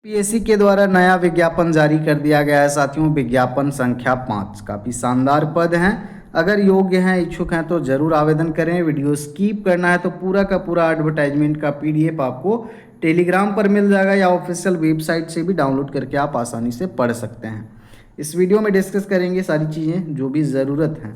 PSC के द्वारा नया विज्ञापन जारी कर दिया गया है साथियों। विज्ञापन संख्या 5 काफ़ी शानदार पद हैं। अगर योग्य हैं, इच्छुक हैं तो ज़रूर आवेदन करें। वीडियो स्किप करना है तो पूरा का पूरा एडवर्टाइजमेंट का पीडीएफ आपको टेलीग्राम पर मिल जाएगा या ऑफिशियल वेबसाइट से भी डाउनलोड करके आप आसानी से पढ़ सकते हैं। इस वीडियो में डिस्कस करेंगे सारी चीज़ें जो भी ज़रूरत हैं।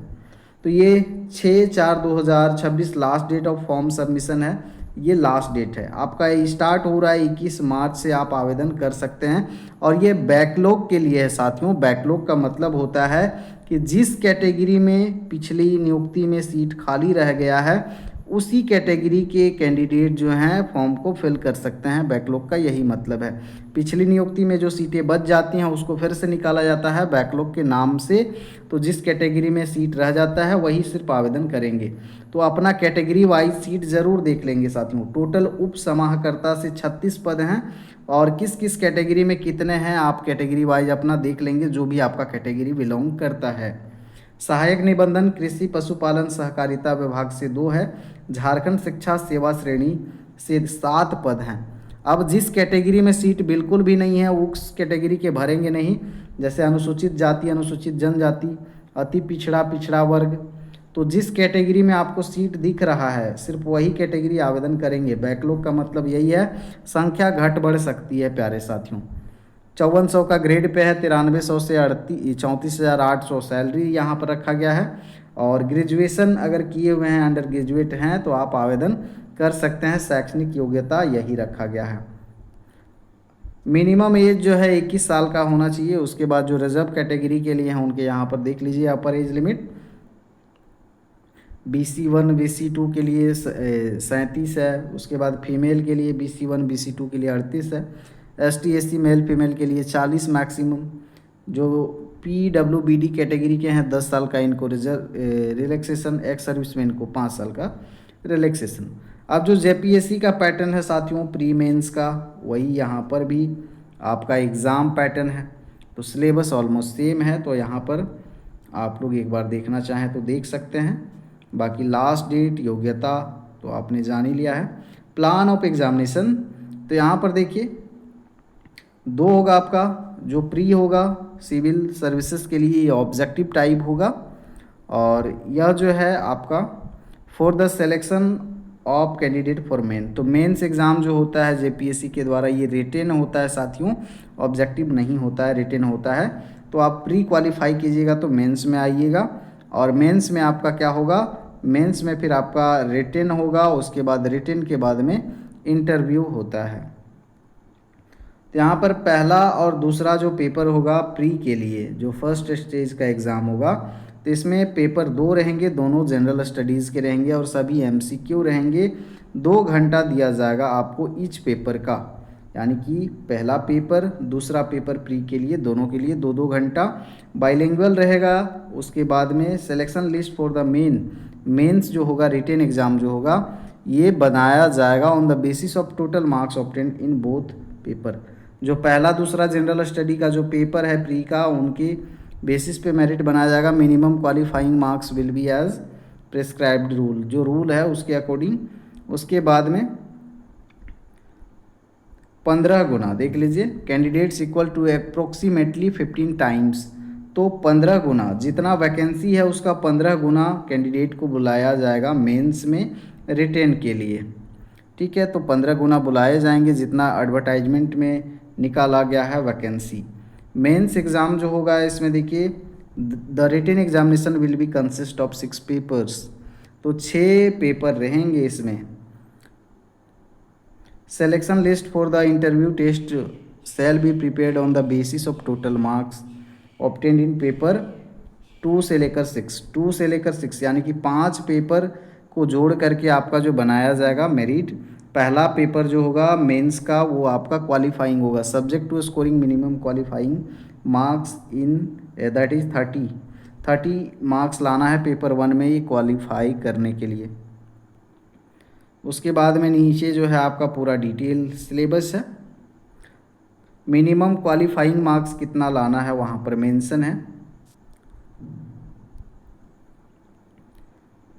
तो ये 6/4/2026 last date of form submission है। ये लास्ट डेट है आपका। ये स्टार्ट हो रहा है 21 मार्च से आप आवेदन कर सकते हैं। और ये बैकलॉग के लिए है साथियों। बैकलॉग का मतलब होता है कि जिस कैटेगरी में पिछली नियुक्ति में सीट खाली रह गया है उसी कैटेगरी के कैंडिडेट जो हैं फॉर्म को फिल कर सकते हैं। बैकलॉग का यही मतलब है। पिछली नियुक्ति में जो सीटें बच जाती हैं उसको फिर से निकाला जाता है बैकलॉग के नाम से। तो जिस कैटेगरी में सीट रह जाता है वही सिर्फ आवेदन करेंगे। तो अपना कैटेगरी वाइज सीट ज़रूर देख लेंगे साथियों। टोटल उप समाहर्ता से 36 पद हैं और किस किस कैटेगरी में कितने हैं आप कैटेगरी वाइज अपना देख लेंगे, जो भी आपका कैटेगरी बिलोंग करता है। सहायक निबंधन कृषि पशुपालन सहकारिता विभाग से 2 है। झारखंड शिक्षा सेवा श्रेणी से 7 पद हैं। अब जिस कैटेगरी में सीट बिल्कुल भी नहीं है उस कैटेगरी के भरेंगे नहीं, जैसे अनुसूचित जाति, अनुसूचित जनजाति, अति पिछड़ा, पिछड़ा वर्ग। तो जिस कैटेगरी में आपको सीट दिख रहा है सिर्फ वही कैटेगरी आवेदन करेंगे। बैकलॉग का मतलब यही है, संख्या घट बढ़ सकती है प्यारे साथियों। 5400 का ग्रेड पे है, 9300 से 34,800 सैलरी यहाँ पर रखा गया है। और ग्रेजुएशन अगर किए हुए हैं, अंडर ग्रेजुएट हैं तो आप आवेदन कर सकते हैं। शैक्षणिक योग्यता यही रखा गया है। मिनिमम एज जो है 21 साल का होना चाहिए। उसके बाद जो रिजर्व कैटेगरी के लिए हैं उनके यहाँ पर देख लीजिए अपर एज लिमिट BC1 BC2 के लिए 37 है। उसके बाद फीमेल के लिए BC1 BC2 के लिए 38 है। ST SC मेल फीमेल के लिए 40 मैक्सिमम। जो PWBD कैटेगरी के हैं 10 साल का इनको रिलैक्सेशन, एक्स सर्विसमैन को 5 साल का रिलैक्सेशन। अब जो JPSC का पैटर्न है साथियों प्री मेंस का, वही यहाँ पर भी आपका एग्ज़ाम पैटर्न है। तो सिलेबस ऑलमोस्ट सेम है। तो यहाँ पर आप लोग एक बार देखना चाहें तो देख सकते हैं। बाकी लास्ट डेट, योग्यता तो आपने जान ही लिया है। प्लान ऑफ एग्जामिनेशन तो यहाँ पर देखिए 2 होगा आपका। जो प्री होगा सिविल सर्विसेज के लिए ऑब्जेक्टिव टाइप होगा। और यह जो है आपका for the selection of candidate for main. तो मेंस एग्ज़ाम जो होता है JPSC के द्वारा ये रिटेन होता है साथियों, ऑब्जेक्टिव नहीं होता है, रिटेन होता है। तो आप प्री क्वालिफाई कीजिएगा तो मेंस में आइएगा। और मेंस में आपका क्या होगा, मेंस में फिर आपका रिटेन होगा। उसके बाद रिटेन के बाद में इंटरव्यू होता है। तो यहाँ पर पहला और दूसरा जो पेपर होगा प्री के लिए, जो फर्स्ट स्टेज का एग्ज़ाम होगा, तो इसमें पेपर 2 रहेंगे, दोनों जनरल स्टडीज़ के रहेंगे और सभी MCQ रहेंगे। 2 घंटा दिया जाएगा आपको ईच पेपर का, यानी कि पहला पेपर दूसरा पेपर प्री के लिए दोनों के लिए 2-2 घंटा। बाइलिंगुअल रहेगा। उसके बाद में selection list for the mains जो होगा, रिटेन एग्ज़ाम जो होगा, ये बनाया जाएगा on the basis of total marks obtained in both paper. जो पहला दूसरा जनरल स्टडी का जो पेपर है प्री का, उनके बेसिस पे मेरिट बनाया जाएगा। Minimum qualifying marks will be as prescribed rule, जो रूल है उसके अकॉर्डिंग। उसके बाद में 15 गुना देख लीजिए, candidates equal to approximately 15 times. तो 15 गुना जितना वैकेंसी है उसका 15 गुना कैंडिडेट को बुलाया जाएगा मेंस में रिटेन के लिए। ठीक है, तो 15 गुना बुलाए जाएंगे जितना एडवर्टाइजमेंट में निकाला गया है वैकेंसी। मेंस एग्ज़ाम जो होगा इसमें देखिए the written examination will be consist of 6 papers. तो 6 पेपर रहेंगे इसमें। Selection list for the interview test shall be prepared on the basis of total marks obtained in paper 2 से लेकर 6। 2 से लेकर 6 यानी कि 5 पेपर को जोड़ करके आपका जो बनाया जाएगा मेरिट। पहला पेपर जो होगा मेंस का वो आपका क्वालिफाइंग होगा, subject to scoring minimum qualifying marks in that is 30 marks लाना है पेपर 1 में ये क्वालिफाई करने के लिए। उसके बाद में नीचे जो है आपका पूरा डिटेल सिलेबस है। मिनिमम क्वालिफाइंग मार्क्स कितना लाना है वहाँ पर मेंशन है।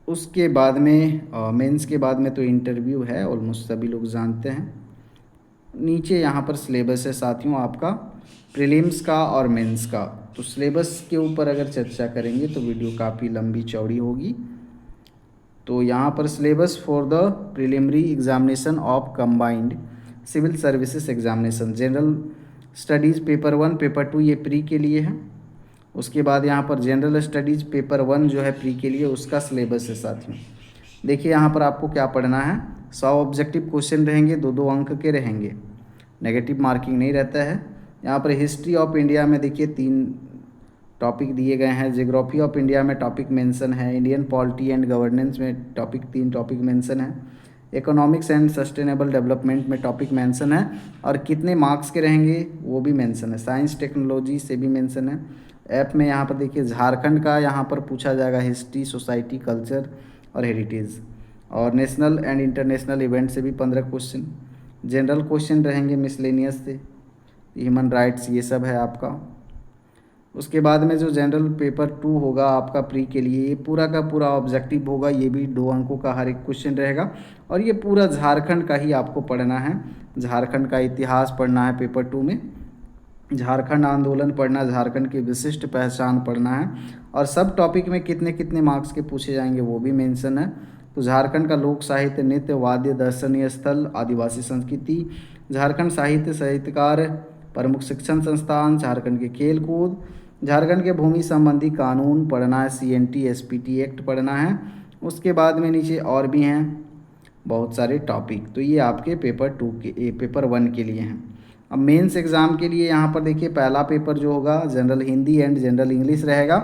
उसके बाद में मेंस के बाद में तो इंटरव्यू है, ऑलमोस्ट सभी लोग जानते हैं। नीचे यहाँ पर सिलेबस है साथियों आपका प्रीलिम्स का और मेंस का। तो सिलेबस के ऊपर अगर चर्चा करेंगे तो वीडियो काफ़ी लंबी चौड़ी होगी। तो यहाँ पर syllabus for the preliminary examination of combined civil services examination general studies paper 1 paper 2 ये प्री के लिए है। उसके बाद यहाँ पर जनरल स्टडीज़ पेपर 1 जो है प्री के लिए उसका सिलेबस है साथियों। देखिए यहाँ पर आपको क्या पढ़ना है, 100 ऑब्जेक्टिव क्वेश्चन रहेंगे, 2-2 अंक के रहेंगे, नेगेटिव मार्किंग नहीं रहता है। यहाँ पर हिस्ट्री ऑफ इंडिया में देखिए 3 टॉपिक दिए गए हैं, जियोग्राफी ऑफ इंडिया में टॉपिक मेंशन है, इंडियन पॉलिटी एंड गवर्नेंस में 3 टॉपिक मेंशन है, इकोनॉमिक्स एंड सस्टेनेबल डेवलपमेंट में टॉपिक मेंशन है और कितने मार्क्स के रहेंगे वो भी मेंशन है, साइंस टेक्नोलॉजी से भी मेंशन है। ऐप में यहाँ पर देखिए झारखंड का यहाँ पर पूछा जाएगा हिस्ट्री, सोसाइटी, कल्चर और हेरिटेज, और नेशनल एंड इंटरनेशनल इवेंट से भी 15 क्वेश्चन, जनरल क्वेश्चन रहेंगे मिसलेनियस से, ह्यूमन राइट्स ये सब है आपका। उसके बाद में जो जनरल पेपर 2 होगा आपका प्री के लिए, ये पूरा का पूरा ऑब्जेक्टिव होगा, ये भी 2 अंकों का हर एक क्वेश्चन रहेगा और ये पूरा झारखंड का ही आपको पढ़ना है। झारखंड का इतिहास पढ़ना है पेपर 2 में, झारखंड आंदोलन पढ़ना, झारखंड की विशिष्ट पहचान पढ़ना है और सब टॉपिक में कितने कितने मार्क्स के पूछे जाएंगे वो भी मेंशन है। तो झारखंड का लोक साहित्य, नृत्य, वाद्य, दर्शनीय स्थल, आदिवासी संस्कृति, झारखंड साहित्य, साहित्यकार, प्रमुख शिक्षण संस्थान, झारखंड के खेल कूद, झारखंड के भूमि संबंधी कानून पढ़ना है, CNT SPT एक्ट पढ़ना है। उसके बाद में नीचे और भी हैं बहुत सारे टॉपिक। तो ये आपके पेपर 1 के लिए हैं। अब मेंस एग्ज़ाम के लिए यहाँ पर देखिए पहला पेपर जो होगा general Hindi and general English रहेगा,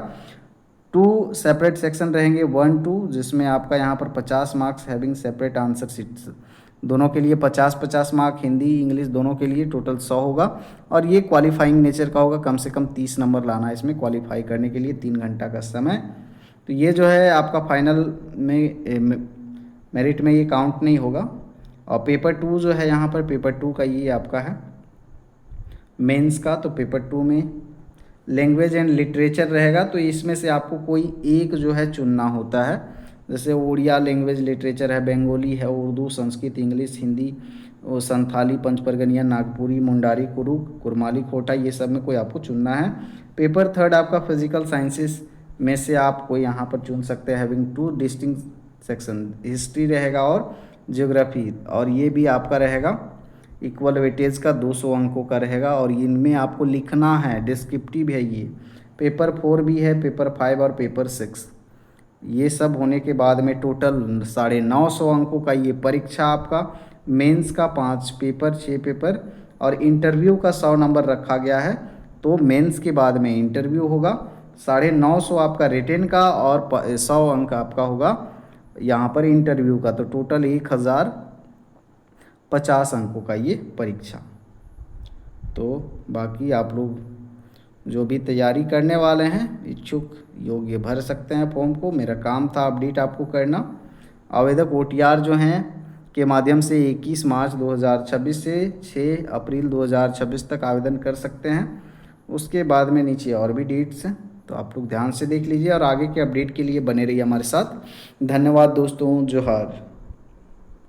2 सेपरेट सेक्शन रहेंगे 1-2, जिसमें आपका यहाँ पर 50 marks having separate answer sheets, दोनों के लिए 50-50 मार्क, हिंदी इंग्लिश दोनों के लिए टोटल 100 होगा और ये क्वालिफाइंग नेचर का होगा, कम से कम 30 नंबर लाना है इसमें क्वालिफाई करने के लिए, 3 घंटा का समय। तो ये जो है आपका फाइनल में मेरिट में ये काउंट नहीं होगा। और पेपर 2 जो है यहाँ पर पेपर 2 का ये आपका है मेंस का। तो पेपर 2 में लैंग्वेज एंड लिटरेचर रहेगा, तो इसमें से आपको कोई एक जो है चुनना होता है, जैसे उड़िया लैंग्वेज लिटरेचर है, बंगाली है, उर्दू, संस्कृत, इंग्लिश, हिंदी, संथाली, पंचपरगनिया, नागपुरी, मुंडारी, कुरमाली, खोटा, ये सब में कोई आपको चुनना है। पेपर 3 आपका फिजिकल साइंसेस में से आप कोई यहाँ पर चुन सकते हैं, हैविंग 2 डिस्टिंक्ट सेक्शन, हिस्ट्री रहेगा और जियोग्राफी, और ये भी आपका रहेगा इक्वल वेटेज का 200 अंकों का रहेगा और इनमें आपको लिखना है, डिस्क्रिप्टिव है ये। पेपर 4 भी है, पेपर 5 और पेपर 6, ये सब होने के बाद में टोटल 950 अंकों का ये परीक्षा आपका। मेंस का 5 पेपर, 6 पेपर और इंटरव्यू का 100 नंबर रखा गया है। तो मेंस के बाद में इंटरव्यू होगा, 950 आपका रिटेन का और 100 अंक आपका होगा यहाँ पर इंटरव्यू का। तो टोटल 1050 अंकों का ये परीक्षा। तो बाकी आप लोग जो भी तैयारी करने वाले हैं इच्छुक योग्य भर सकते हैं फॉर्म को। मेरा काम था अपडेट आपको करना। आवेदक OTR जो हैं के माध्यम से 21 मार्च 2026 से 6 अप्रैल 2026 तक आवेदन कर सकते हैं। उसके बाद में नीचे और भी डेट्स हैं, तो आप लोग ध्यान से देख लीजिए और आगे के अपडेट के लिए बने रहिए हमारे साथ। धन्यवाद दोस्तों, जोहार।